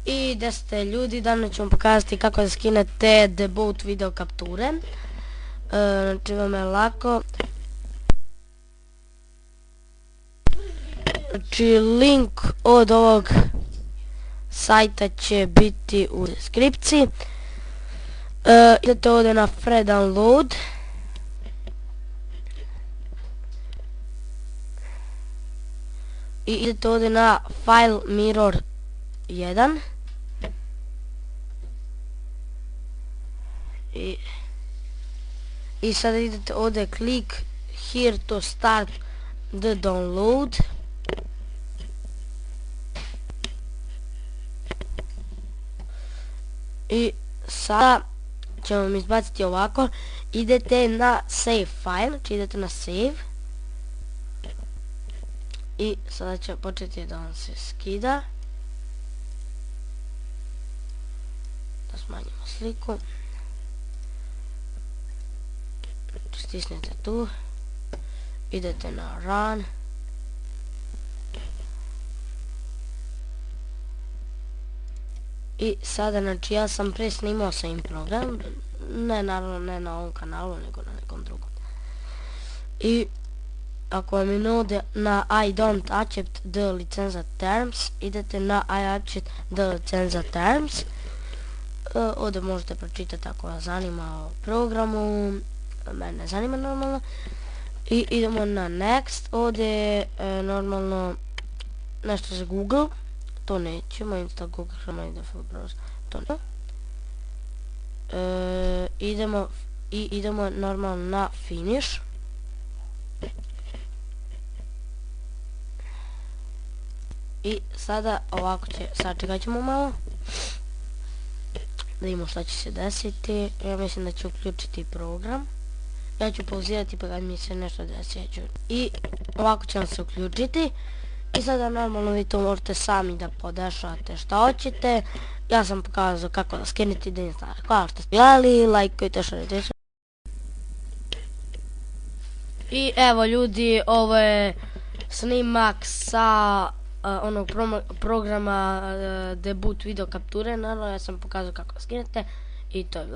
I da ste ljudi, danas ću vam pokazati kako da skinete debut video kapture. Znači vam je lako. Znači link od ovog sajta će biti u deskripciji. Idete ovdje na free download. I idete ovdje na file mirror 1. I sada idete ovdje click here to start the download. I sada ćemo vam izbaciti ovako. Idete na save file, znači idete na save. I sada će početi da vam se skida. Da smanjimo sliku. Stisnete tu. Idete na run. I sada, znači ja sam prije snimao sa im program. Ne, naravno ne na ovom kanalu, nego na nekom drugom. I ako vam je ovdje na I don't accept the license terms, idete na I accept the license terms. Ovdje možete pročitati ako vas zanima o programu. Mene ne zanima normalno. I idemo na next. Ovdje je normalno nešto za Google. To nećemo, Insta, Google, Chrome, browser, to ne. Idemo normalno na finish. I sada ovako će, sačekat ćemo malo. Da vidimo šta će se desiti. Ja mislim da će uključiti program. Ja ću pauzirati pa kad mi se nešto desi. I ovako će vam se uključiti. I sada normalno vi to možete sami da podešavate šta hoćete. Ja sam pokazao kako da skinete da instalirate. Hvala što ste gledali, lajkujte, šarite. I evo ljudi, ovo je snimak sa onog programa debut video kapture. Naravno ja sam pokazao kako da skinete i to je bilo.